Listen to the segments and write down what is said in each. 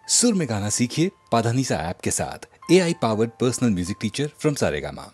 सुर में गाना सीखिए पाधानीसा ऐप के साथ। AI powered personal music teacher from Saregama.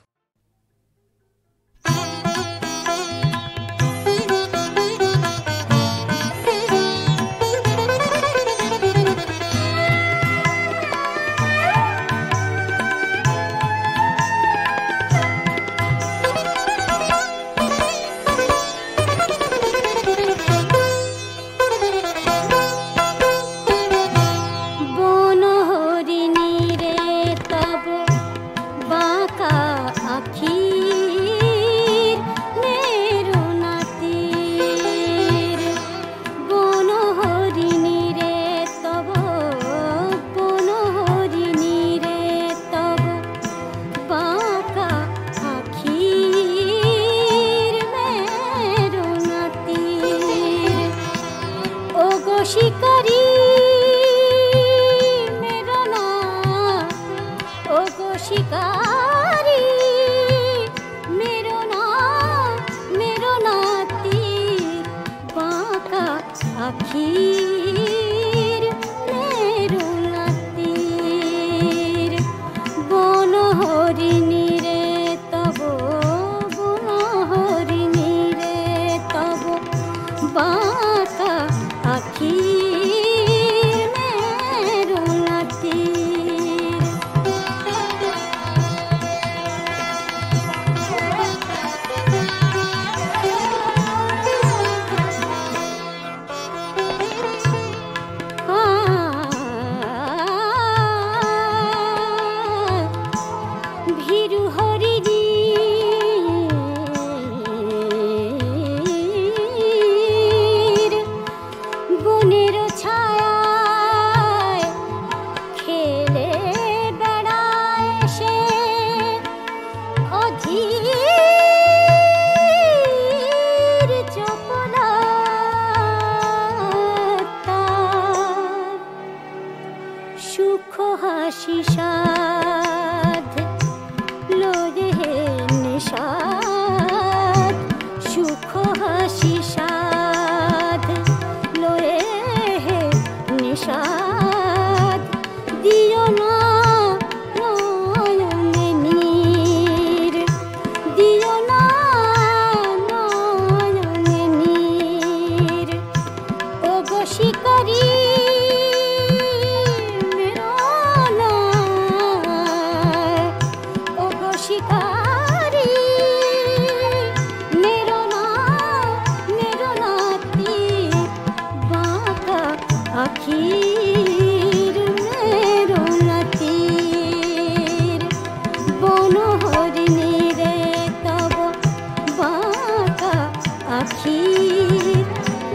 शिकारी मेरो ना ओ गो शिकारी मेरो नाती बांका आखिर मेरो नातीर बन हरिणी रे तब बन हरिणी रे तब बांका आखिर मेरो नातीर भीरु हरिणी বনের ছায়ায় খেলে বেড়ায় সে অধীর চপলতা সুখ হাসি সাধ লয়ে নিষাদ সুখ হাসি সাধ লয়ে নিষাদ দিও না নয়নে নীর দিও না নয়নে নীর ও গো শিকারি মেরো না ও গো শিকারি মেরো নাতি বাঁকা আখির मेरो नातीर बन हरिणी रे तब बांका आखिर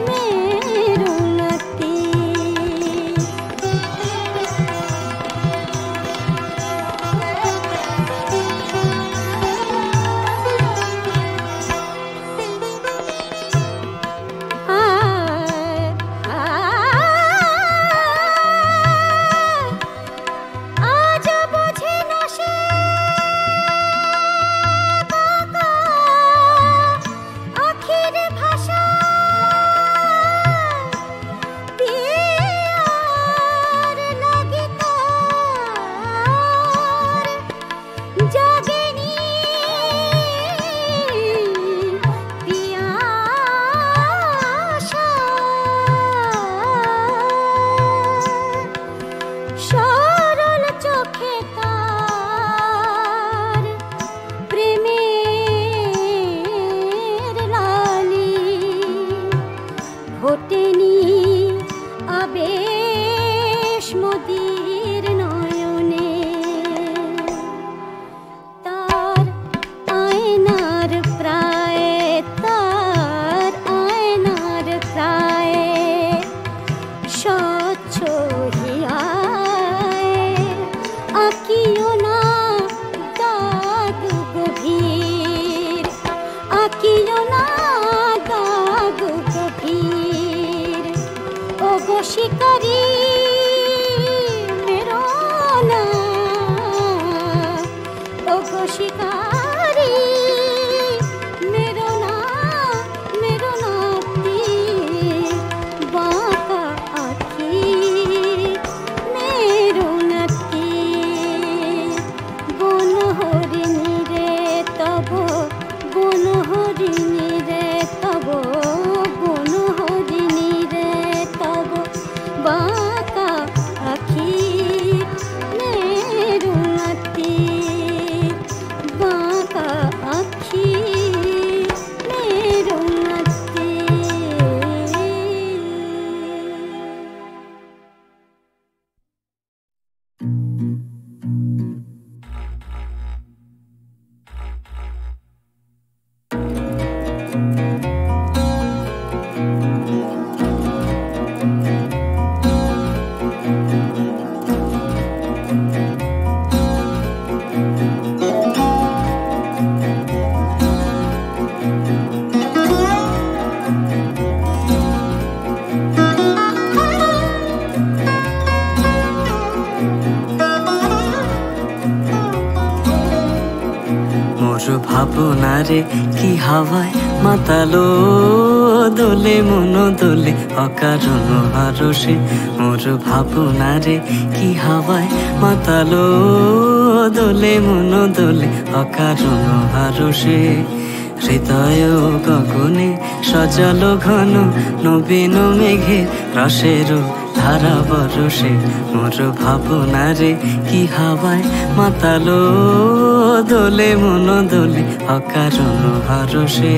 मेरो नातीर সরল চোখে তার প্রেমের লালি ঘটেনি আবেশ মদির নয়নে তার আয়নার প্রায় স্বচ্ছ হিয়া আকিও না দাগ গভীর আকিও না দাগ গভীর ও গো শিকারি ভাবনারে কি হাওয়ায় মাতালো, দোলে মন দোলে অকারণ হারসে। মোর ভাবনারে কি হাওয়ায় মাতালো, দোলে মন দোলে অকারণ হারসে। হৃদয় গগনে সজালো ঘন নবীন মেঘে রসের ধারা বরসে। মোর ভাবনারে কি হাওয়ায় মাতালো, দোলে মন দোলে অকারণ হারসে।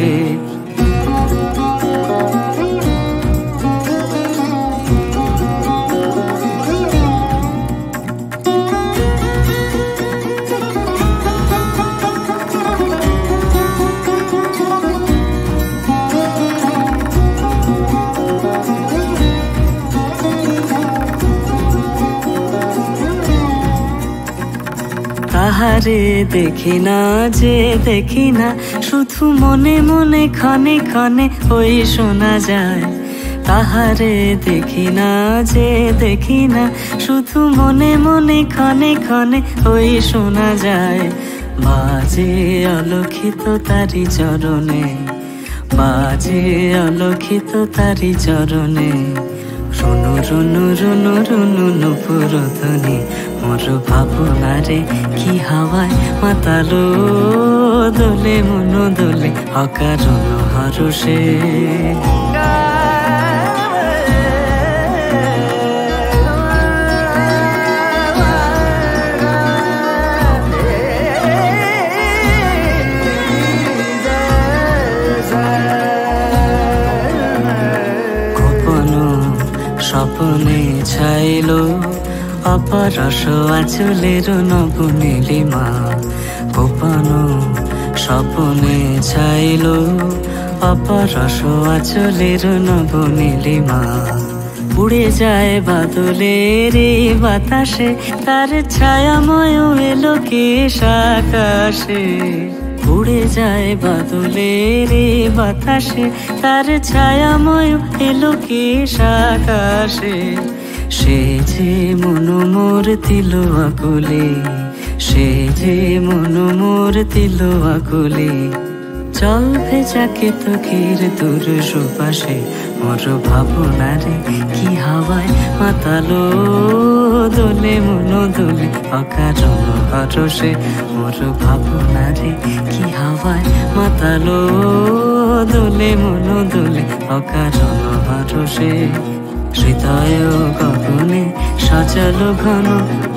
তাহারে দেখি না যে দেখি না, শুধু মনে মনে ক্ষণে ক্ষণে ওই শোনা যায়। তাহারে দেখি না যে দেখি না, শুধু মনে মনে ক্ষণে ক্ষণে ওই শোনা যায়। বাজে অলক্ষিত তারি চরণে, বাজে অলক্ষিত তারি চরণে। রুনু রুনু রুনু রুনু নুপুর ধ্বনি, মোর ভাবনারে কি হাওয়ায় মাতালো, দোলে মন দোলে অকারণ হারসে। স্বপ্নে ছাইলো অপরস আঁচলের নব নীলিমা। গোপন স্বপ্নে ছাইলো অপরস আঁচলের নব নীলিমা। উড়ে যায় বাদলের বাতাসে, তার ছায়াময় এলো কেশ আকাশে। উড়ে যায় বাদলের বাতাসে, তার ছায়াময় এলো কেশ আকাশে। সে যে মন মোর দিল আকুলে, সে যে মন মোর দিল আকুলে। জল ভেজা কেতকীর দূর সুপাশে, মোর ভাবনারে কি হাওয়ায় মাতালো, দোলে মন দোলে অকারণ হারসে। মোর ভাবনারে কি হাওয়ায় মাতালো, দোলে মন দোলে অকারণ হারসে। হৃদয় গগনে সজালো ঘন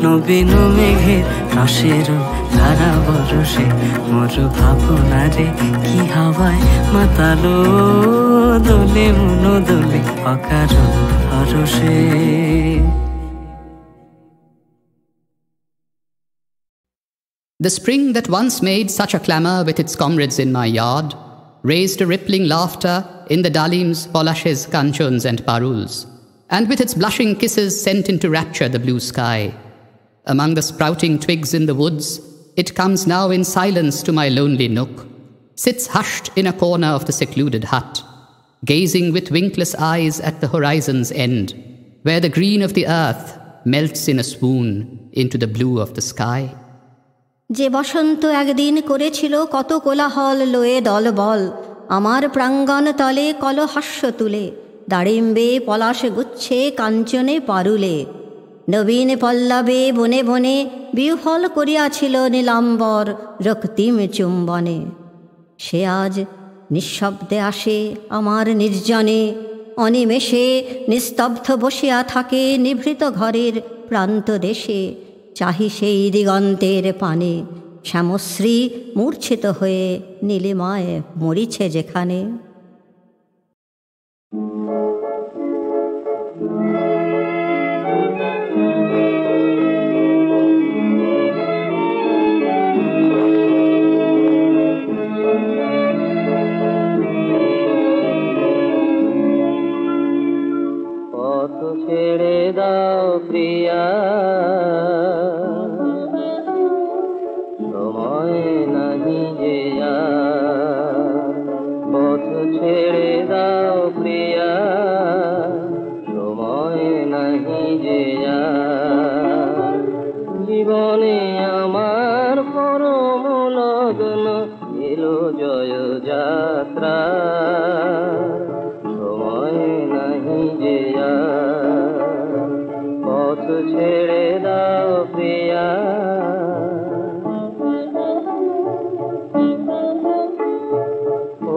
নবীন মেঘের রসের ধারা বরসে। মোর ভাবনারে কি হাওয়ায় মাতালো, দোলে মন দোলে অকারণ হারসে। The spring that once made such a clamour with its comrades in my yard raised a rippling laughter in the dalims, polashes, kanchons and paruls, and with its blushing kisses sent into rapture the blue sky. Among the sprouting twigs in the woods, it comes now in silence to my lonely nook, sits hushed in a corner of the secluded hut, gazing with winkless eyes at the horizon's end, where the green of the earth melts in a swoon into the blue of the sky. যে বসন্ত একদিন করেছিল কত কোলাহল লয়ে দলবল, আমার প্রাঙ্গণ তলে কলহাস্য তুলে, দাড়িম্বে পলাশ গুচ্ছে কাঞ্চনে পারুলে। নবীন পল্লবে বনে বনে বিহ্বল করিয়াছিল নীলাম্বর রক্তিম চুম্বনে। সে আজ নিঃশব্দে আসে আমার নির্জনে, অনিমেষে নিস্তব্ধ বসিয়া থাকে নিভৃত ঘরের প্রান্ত দেশে। চাহি সেই দিগন্তের পানে, শ্যামশ্রী মূর্ছিত হয়ে নীলিমায় মরিছে যেখানে। পথ ছেড়ে দাও প্রিয়া, সময় নাহি যে আর। পথ ছেড়ে দাও প্রিয়া, সময় নাহি যে আর। জীবনে আমার পরম লগ্ন যাত্রা সময় নাহি যে আর, পথ ছেড়ে দাও প্রিয়া।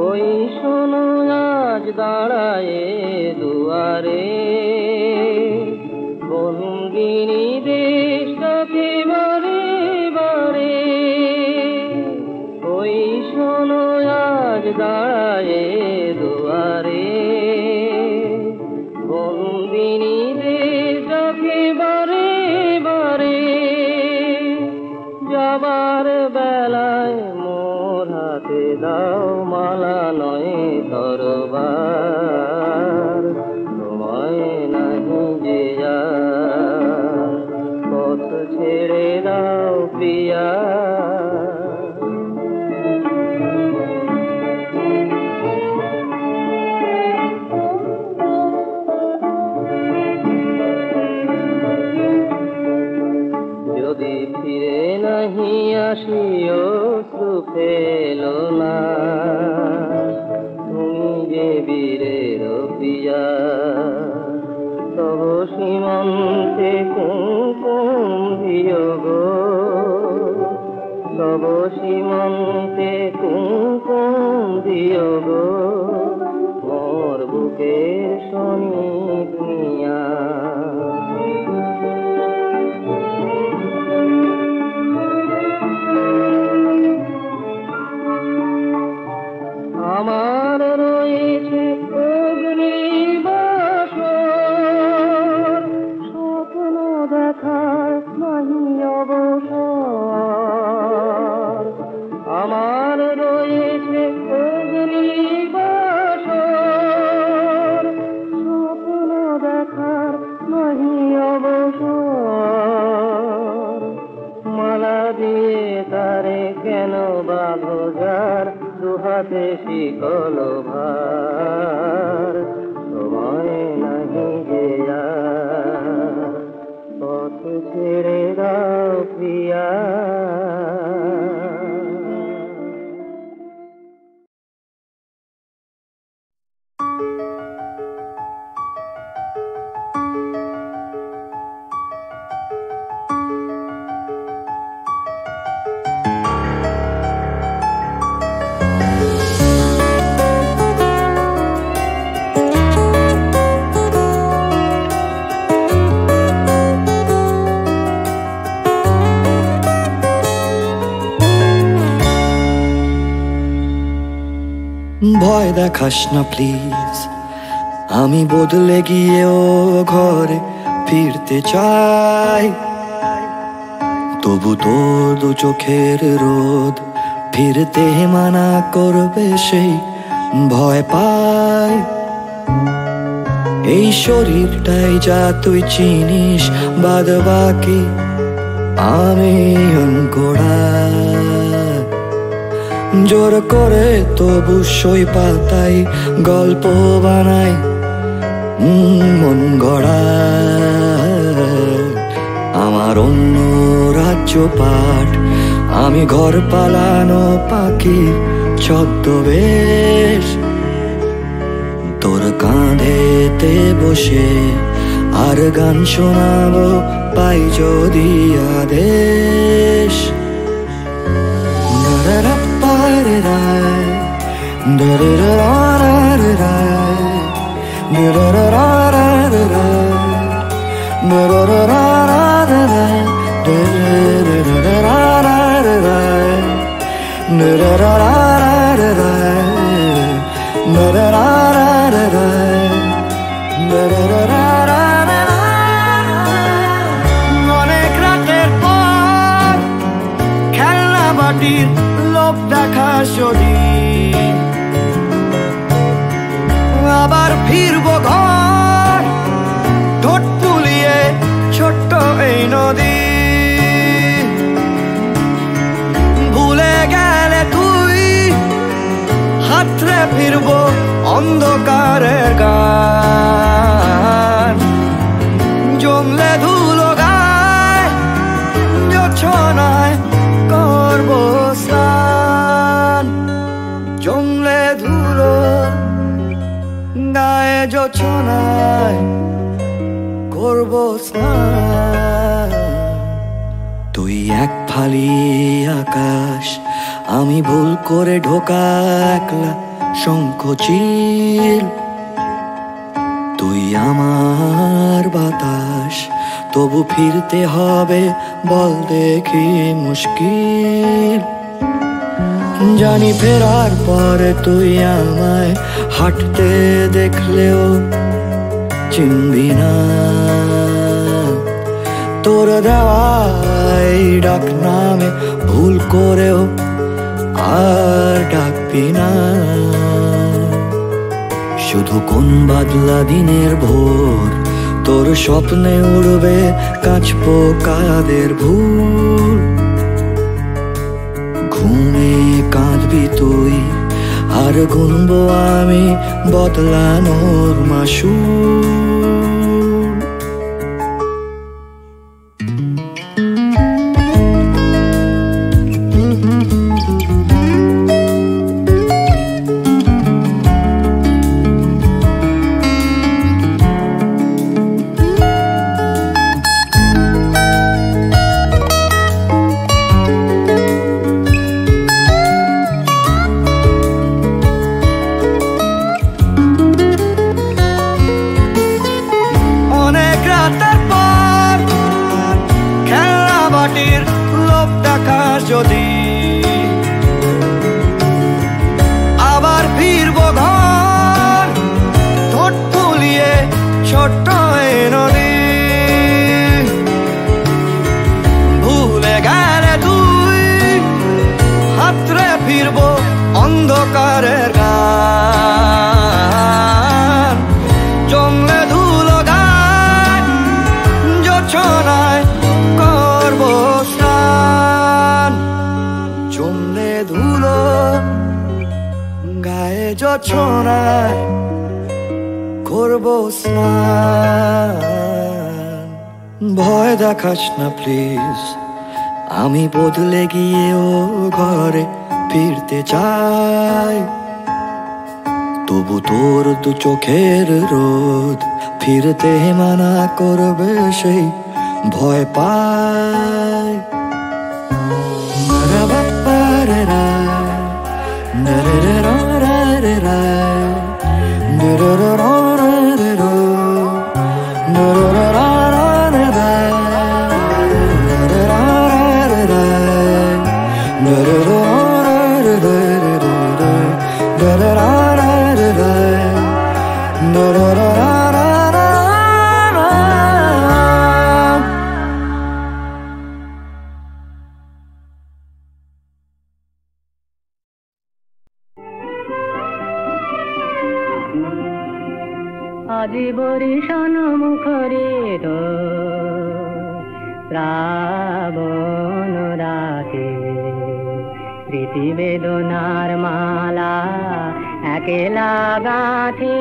ওই শোনো আজ দাঁড়ায়ে দুয়ারে, বঙ্গিনী দেশটাকে বারে বারে। ওই শোনো আজ দাঁড়ায়ে দুয়ারে, বঙ্গিনী দেশটাকে বারে বারে। যাবার বেলায় মোর হাতে দাও মালা নয় তরবার, সময় নাহি যে আর, পথ ছেড়ে দাও প্রিয়া। যদি ফিরে নাহি আসিও সুফেলো না, তুমি যে বীরের প্রিয়া। তব সীমন্তে কুমকুম দিও গো, তব সীমন্তে কুমকুম দিও গো, মোর বুকের শোনিক নিয়া। আমার রয়েছে অগ্নিবাসর, স্বপ্ন দেখার নাহি অবসর। আমার রয়েছে অগ্নিবাসর, স্বপ্ন দেখার নাহি অবসর। মালা দিয়ে তারে কেন বাঁধো যার, দুহাতে শিকল ভার, সময় নাহি যে আর, পথ ছেড়ে দাও প্রিয়া। ভয় দেখাস না প্লিজ, আমি বদলে গিয়েও ঘরে ফিরতে চাই। তবু তোর দু চোখের রোদ ফিরতে মানা করবে সেই ভয় পাই। এই শরীরটাই যা তুই চিনিস, বাদ বাকি আমি অঙ্কড়া। জোর করে তবু সই পাতাই গল্প বানাই মন গড়া। আমার অন্য রাজ্য পাঠ, আমি ঘর পালানো পাখির ছদ্মবেশ। তোর কাঁধেতে বসে আর গান শোনাবো পাই যদি আদেশ। অনেক রাতের পর খেলনা বাটির লোভ দেখা যদি আবার ফিরবো ঘর, ঠোঁট ফুলিয়ে ছোট্ট এই নদী। ভুলে গেলে তুই হাতরে ফিরবো অন্ধকারের গান। জমলে ধুলো গায় জোছনায় করবো স্নান, জমলে জোছনায় করব স্নান। তুই এক ফালি আকাশ, আমি ভুল করে ঢোকা একলা শঙ্খচিল। তুই আমার বাতাস, তবু ফিরতে হবে বল দেখি মুশকিল। জানি ফেরার পরে তুই আমায় হাঁটতে দেখলেও চিনবি না। তোর দেওয়াই ডাক নামে ভুল করেও আর ডাকবি না। শুধু কোন বাদলা দিনের ভোর তোর স্বপ্নে উড়বে কাঁচ পোকাদের ভুল। ঘুমে কাঁদবি তুই আর গুনবো আমি বদলানোর মাসুল। যদি আবার ফিরবো ঘর, ঠোঁট ফুলিয়ে ছোট্ট নদী। ভুলে গেলে তুই হাতরে ফিরবো অন্ধকারের গান। জমলে ধুলো গান জোছনায় করবো স্নান। জমলে ধুলো গায়ে জোছনায় করবো স্নান। ভয় দেখাস না প্লিজ, আমি বদলে গিয়েও ঘরে ফিরতে চাই। তবু তোর দু চোখের রোদ ফিরতে মানা করবে সেই ভয় পাই। আজি বরিশন মুখরে তো শ্রাবণ রাতে স্মৃতি বেদনার মালা একেলা গাঁথে।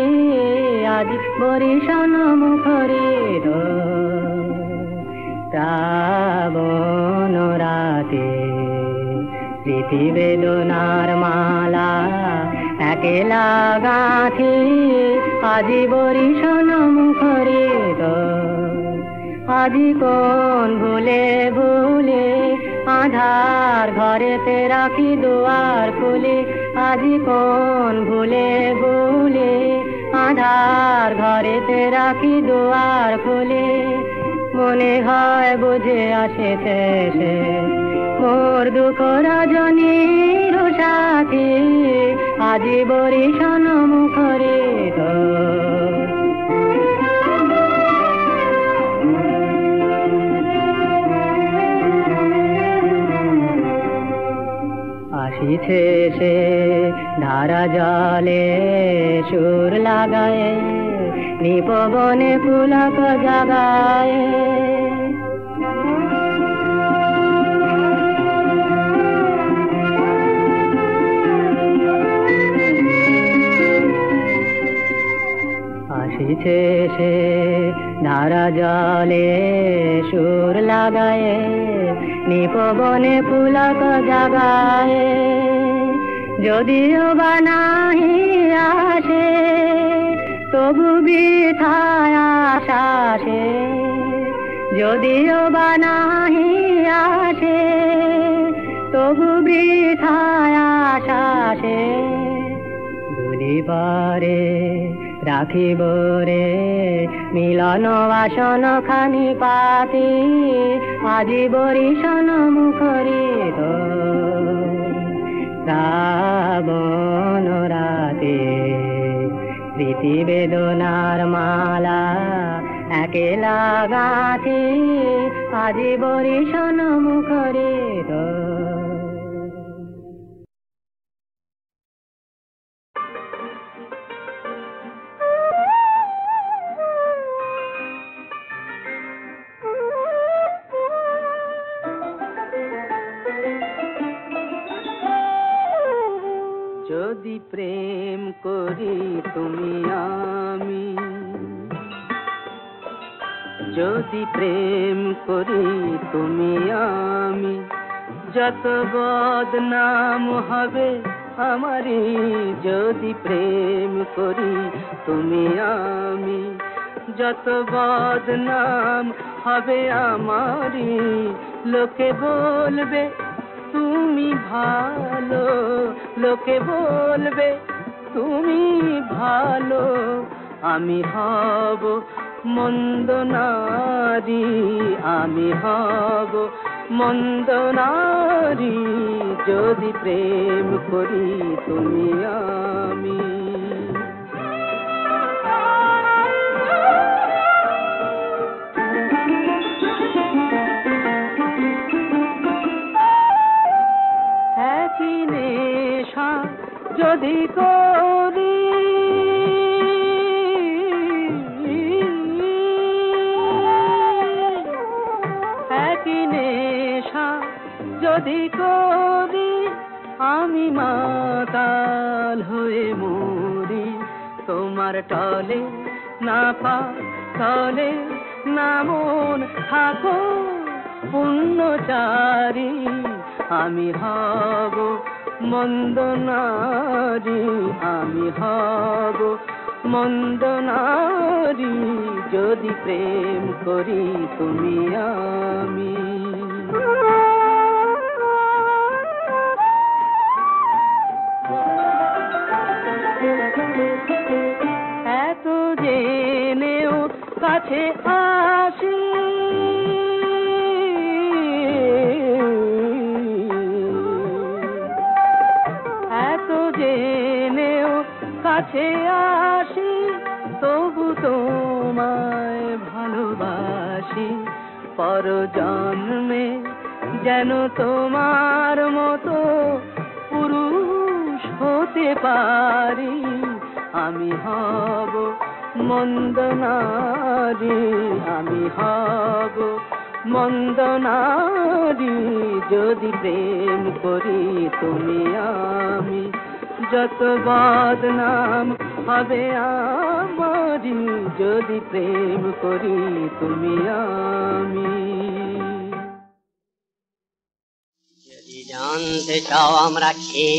আজি বরিশন মুখরে তো শ্রাবণ রাতে স্মৃতি বেদনার মালা একেলা গাঁথে। আজি বরিশন মুখরে তো আজি কোন ভুলে ভুলে আধার ঘরেতে রাখি দুয়ার খুলে। আজি কোন ভুলে ভুলে আধার ঘরেতে রাখি দুয়ার খুলে। মনে হয় বুঝে আসেছে সে মোর দুঃখ রজনীর সাথী। আজি বরিশন মুখরে তো আসিছে সে ধারা জলে সুর লাগায়, নিপবনে পুলক জাগায়। আসিছে সে ধারা জলে সুর লাগায়, নিপবনে পুলক জাগায়। যদিও বা নাহি আসে তবু বৃথায় আশা সে, যদিও বা নাহি আসে, তবু বৃথায় আশা সে। দুলিবারে রাখিব রে মিলন বাসন খানি পাতি, আজি বরিশন মুখরিত শ্রাবণ রাতে। প্রীতি বেদনার মালা একেলা গাঁথি, আজি বরিশন মুখরিত। যদি প্রেম করি তুমি আমি, যদি প্রেম করি তুমি আমি, যত বদনাম হবে আমারি। যদি প্রেম করি তুমি আমি, যত বদনাম হবে আমারি। লোকে বলবে তুমি ভালো, লোকে বলবে তুমি ভালো, আমি হব মন্দ নারী, আমি হব মন্দ নারী। যদি প্রেম করি তুমি আমি। একই নেশা যদি করি, একই নেশা যদি করি, আমি মাতাল হয়ে মরি। তোমার টলে না পা টলে না মন থাকো পুণ্যচারী, আমি হব মন্দ নারী, আমি হব মন্দ নারী। যদি প্রেম করি তুমি আমি। এত জেনেও কাছে আসি, এত জেনেও কাছে আসি, তবু তোমায় ভালোবাসি। পর জন্মে যেন তোমার মতো পুরুষ হতে পারি, আমি হব মন্দ নারী, আমি হব মন্দ নারী। যদি প্রেম করি তুমি আমি, যত বদনাম হবে আমারি। যদি প্রেম করি তুমি আমি। যদি জানতে চাও আমরা কে,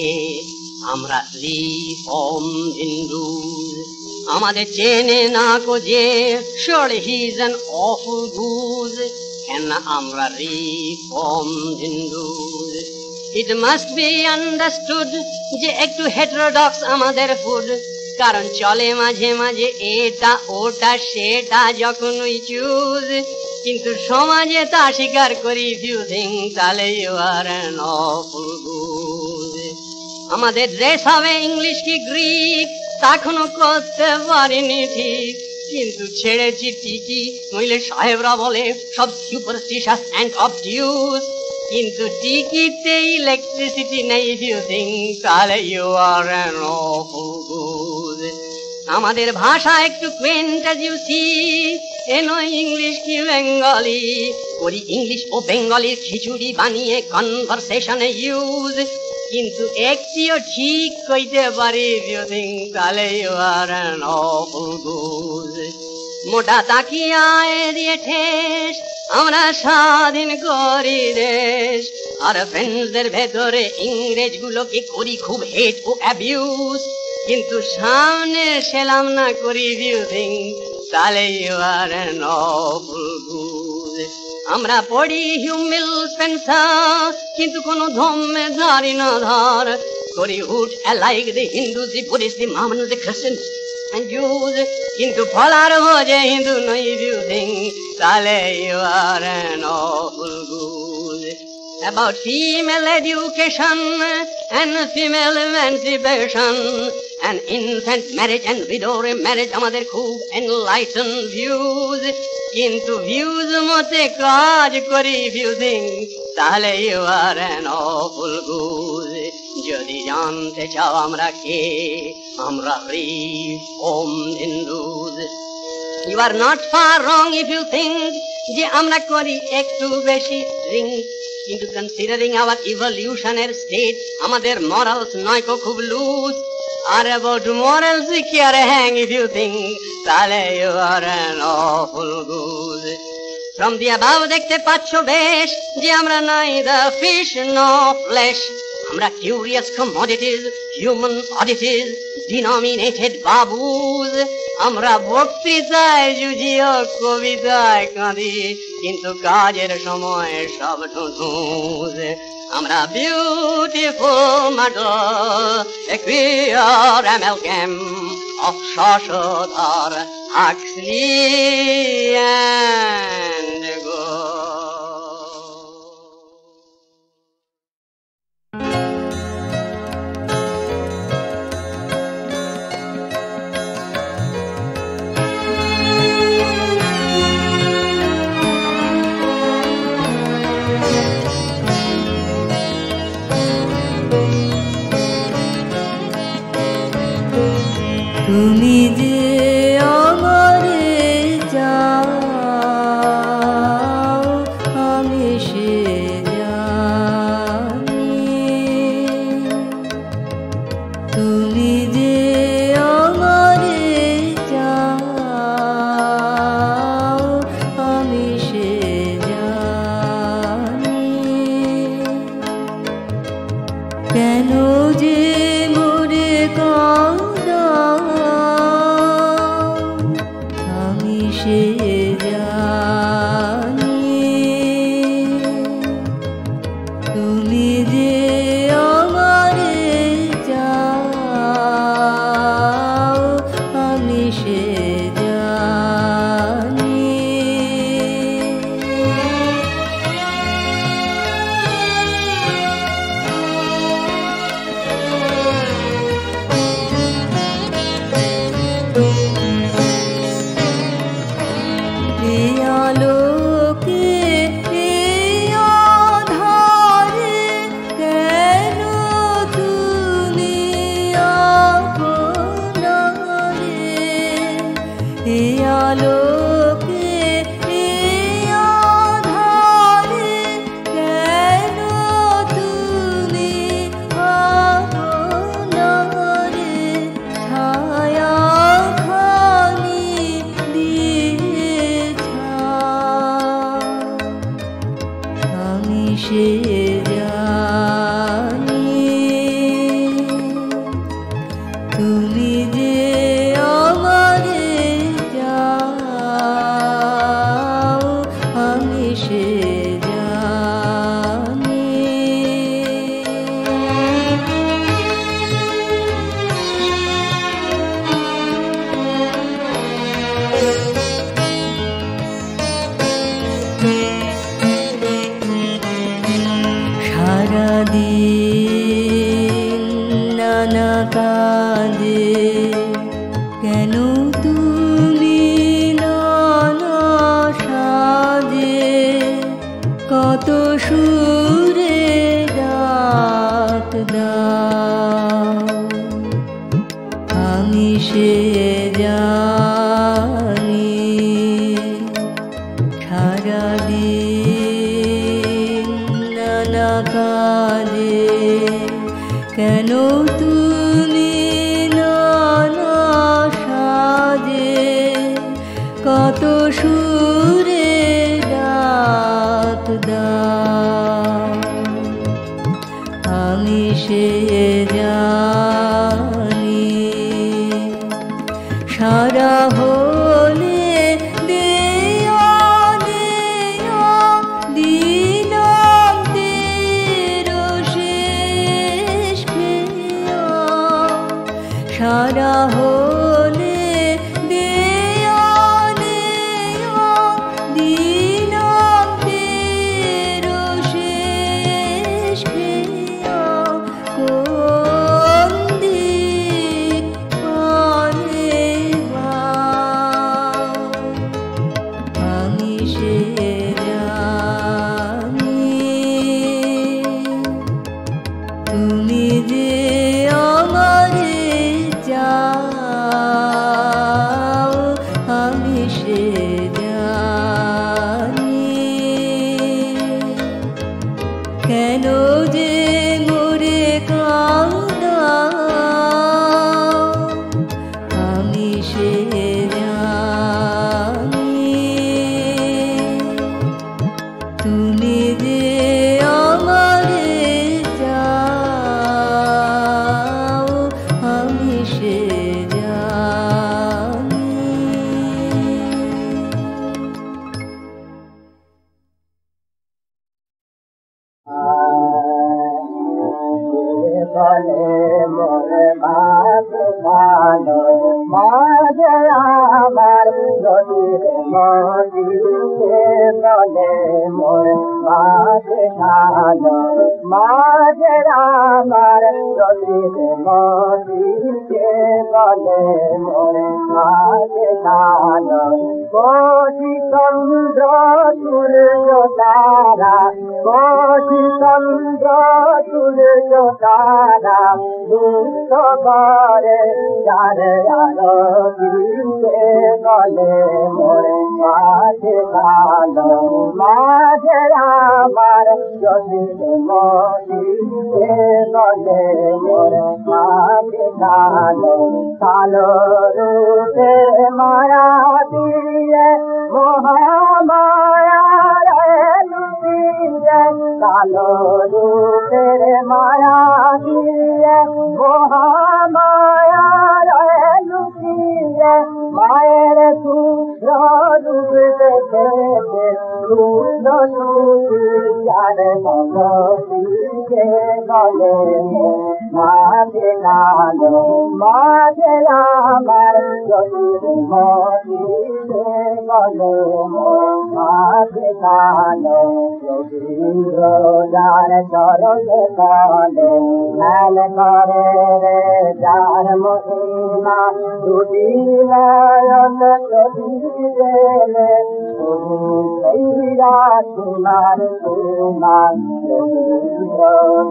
আমরা রিফর্ম হিন্দুজ। আমাদের চেনে না কো যে, surely he's an awful goose। কেন আমরা reform Hindus. It must be understood যে একটু heterodox আমাদের ফুড, কারণ চলে মাঝে মাঝে এটা ওটা সেটা যখন উই চুজ। কিন্তু সমাজে তা স্বীকার করি ফিউজিং, তাহলে you are an awful goose. আমাদের ড্রেস হবে ইংলিশ কি গ্রিক, তখনও করতে পারিনি ঠিক, কিন্তু ছেড়েছি ঠিকই। নইলে সাহেবরা বলে সব সুপারস্টিশাস অ্যান্ড অবটিউজ। কিন্তু টিকিতে ইলেকট্রিসিটি নেই ফিউজিং, তাহলে you are an awful goose. আমাদের ভাষা একটু quaint as you see, এ নয় ইংলিশ কি বেঙ্গলি। করি ইংলিশ ও বেঙ্গলির খিচুড়ি বানিয়ে কনভারসেশনে ইউজ। কিন্তু একটিও ঠিক কইতে পারি ফিউজিং, তাহলে you are an awful goose. মোটা তাকিয়ায় দিয়ে ঠেস আমরা স্বাধীন করি দেশ, আর ফ্রেন্ডসদের ভেতরে ইংরেজ গুলোকে করি খুব হেট ও অ্যাবিউজ। কিন্তু সামনে সেলাম না করি রিফিউজিং, তাহলে you are an awful good. আমরা পড়ি হিউমিল স্পেন্সার, কিন্তু কোনো ধর্মে ধারি না ধার করি হুট অ্যালাইক দি হিন্দু, দি বুদ্ধিস্ট, দি মামন, দি খ্রিস্টান and Jews, কিন্তু ফলার ভোজে হিন্দু নই রিফিউজিং, তাহলে you are an awful good. About female education and female emancipation and infant marriage and widow marriage আমাদের খুব enlightened views, কিন্তু views মতে কাজ করি ফিউজিং, তাহলে you are an awful good। যদি জানতে চাও আমরা কে, আমরা reformed Hindus। You are not far wrong if you think যে আমরা করি একটু বেশি drink, কিন্তু কনসিডারিং আওয়ার ইভলিউশনের স্টেট আমাদের মরালস নয়কো খুব লুজ। আর অ্যাবাউট মরালস কি আর হ্যাং ইফ ইউ থিঙ্ক, তাহলে you are an awful good. From the above দেখতে পাচ্ছ বেশ যে আমরা নাইদার ফিশ নো ফ্লেশ, আমরা curious commodities, human oddities, denominated baboos. আমরা বক্তৃতায় জুজিও কবিতায় কাঁদি, কিন্তু কাজের সময় সব ঠুঁঠুজ। আমরা beautiful model, a queer amalgam of Shashadhar, Huxley and Gore। তুমি যে আমারে যাও আমি সে জানি, তুমি যে আমারে যাও আমি সে জানি। কেন যে মোরে সে জানি, তুমি যে আমারে যাও আমি সে জানি। সে জানি, তুমি যে আমারে যাও আমি সে জানি। সারাদিন নানা কাজে কেন তুমি নানা সাজে, কত সুরে ডাক দাও আমি সে জানি। সারাদিন নানা কাজে কেন তুমি নানা সাজে, কত সুরে ডাক দাও আমি সে জানি। মারা হলে দেয়ালে দিনান্তের শেষ খেয়া কোন দিক পানে আমি সে জানি তুমি যে আমারে চাও আমি সে জানি কেন যে মোরে কাঁদাও আমি সে জানি তুমি যে আমারে চাও আমি সে জানি বলে মোরে বাপ ভালো মাঝে আমার নদীর মদিকে বলে মোরে বাপ ভালো মাঝে আমার নদীর মদিকে বলে মোরে বাপ ভালো কোটি চন্দ্র সূর্য তারা কোটি চন্দ্র সূর্য তারা দুঃখ করে যারে আলো দিতে বলে মোরে মাঝে ভালো মাঝে আমার যদি মদিতে বলে মোরে মাঝে ভালো কালো রূপে মায়া দিয়ে মহামায়া লুটিয়ে কালো রূপের মায়া দিয়ে মহামায়া লুটিয়ে মায়ের শুভ্র রূপ দেখে রূপ আর মগিকে বলে মাঝে কালো মাঝে আমার যদি মদিতে বলে মাঝে কালো যার চরণ কালে ধ্যান করে রে যার মহিমা দুটি নয়ন যদি দেলে তোমার তোমার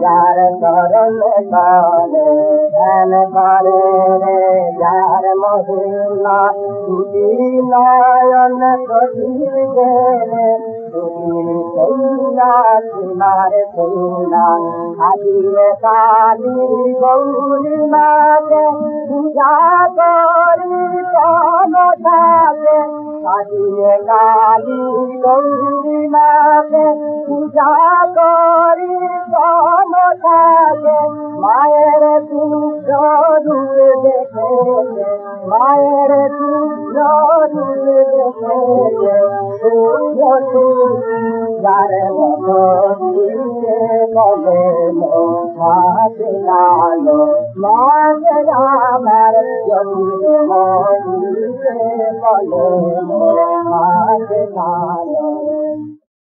যার চরণ কালে ধ্যান করে রে যার মহিমা দুটি নয়ন যদি দেলে তোমার সৈনা আজিয়ে কালী গৌরী মাকে পূজা করি থাকে আজিয়ে কালী গৌরী মাকে পূজা করি থাকে মায়ের পুত্র রূপ দেখে মায়ের পুত্র রূপ দেখে যারে মদিতে বলে মাঝে কালো মাঝে আমার যদি মদিতে বলে মাঝে কালো